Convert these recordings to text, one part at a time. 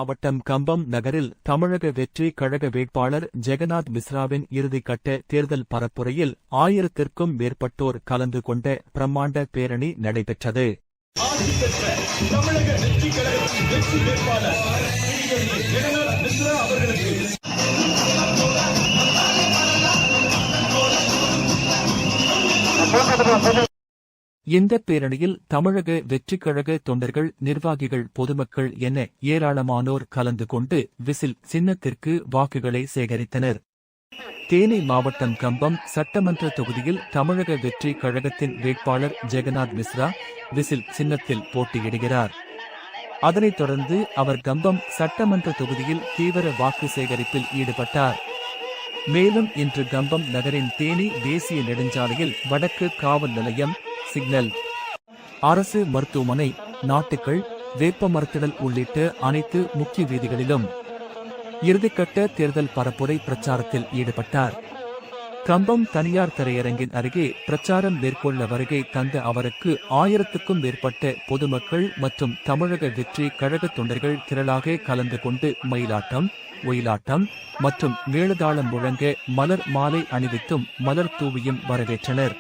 மாவட்டம் கம்பம் நகரில் தமிழக வெற்றி கழக வேட்பாளர் ஜெகநாத் மிஸ்ராவின் இறுதிக்கட்ட தேர்தல் பரப்புரையில் 1000த்திற்கும் மேற்பட்டோர் கலந்து கொண்ட பிரம்மாண்ட பேரணி நடைபெற்றது. தமிழக வெற்றி கழகத்தின் வெற்றி வேட்பாளர் ஜெகநாத் மிஸ்ரா அவர்களுக்கு இந்த பேரணியில் தமிழக வெற்றிக் கழக தொண்டர்கள், நிர்வாகிகள், பொதுமக்கள் என ஏராளமானோர் கலந்து கொண்டு விசில் சின்னத்திற்கு வாக்குகளை சேகரித்தனர். தேனி மாவட்டம் கம்பம் சட்டமன்ற தொகுதியில் தமிழக வெற்றி கழகத்தின் வேட்பாளர் ஜெகநாத் மிஸ்ரா விசில் சின்னத்தில் போட்டியிடுகிறார். அதனைத் தொடர்ந்து அவர் கம்பம் சட்டமன்ற தொகுதியில் தீவிர வாக்கு சேகரிப்பில் ஈடுபட்டார். மேலும் இன்று கம்பம் நகரின் தேனி தேசிய நெடுஞ்சாலையில் வடக்கு காவல் நிலையம், சிக்னல், அரசு மருத்துவமனை, நாட்டுக்கள், வேப்பமரத்திடல் உள்ளிட்ட அனைத்து முக்கிய வீதிகளிலும் இறுதிக்கட்ட தேர்தல் பரப்புரை பிரச்சாரத்தில் ஈடுபட்டார். கம்பம் தனியார் திரையரங்கின் அருகே பிரச்சாரம் மேற்கொள்ள வருகை தந்த அவருக்கு 1000த்துக்கும் மேற்பட்ட பொதுமக்கள் மற்றும் தமிழக வெற்றி கழக தொண்டர்கள் திரளாக கலந்து கொண்டு மயிலாட்டம், ஒயிலாட்டம் மற்றும் மேளதாளம் முழங்க மலர் மாலை அணிவித்தும் மலர் தூவியும் வரவேற்றனர்.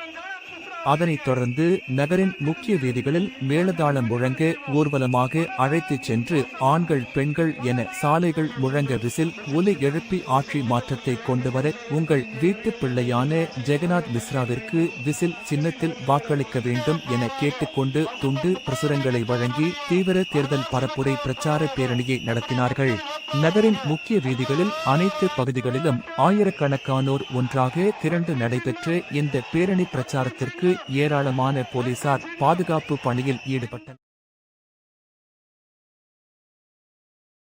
அதனைத் தொடர்ந்து நகரின் முக்கிய வீதிகளில் மேளதாளம் முழங்க ஊர்வலமாக அழைத்துச் சென்று ஆண்கள், பெண்கள் என சாலைகள் முழங்க விசில் ஒலி எழுப்பி ஆட்சி மாற்றத்தை கொண்டுவர உங்கள் வீட்டு பிள்ளையான ஜெகநாத் மிஸ்ராவிற்கு விசில் சின்னத்தில் வாக்களிக்க வேண்டும் என கேட்டுக்கொண்டு துண்டு பிரசுரங்களை வழங்கி தீவிர தேர்தல் பரப்புரை பிரச்சார பேரணியை நடத்தினார்கள். நகரின் முக்கிய வீதிகளில் அனைத்து பகுதிகளிலும் ஆயிரக்கணக்கானோர் ஒன்றாக திரண்டு நடைபெற்ற இந்த பேரணி பிரச்சாரத்திற்கு ஏராளமான போலீசார் பாதுகாப்பு பணியில் ஈடுபட்டனர்.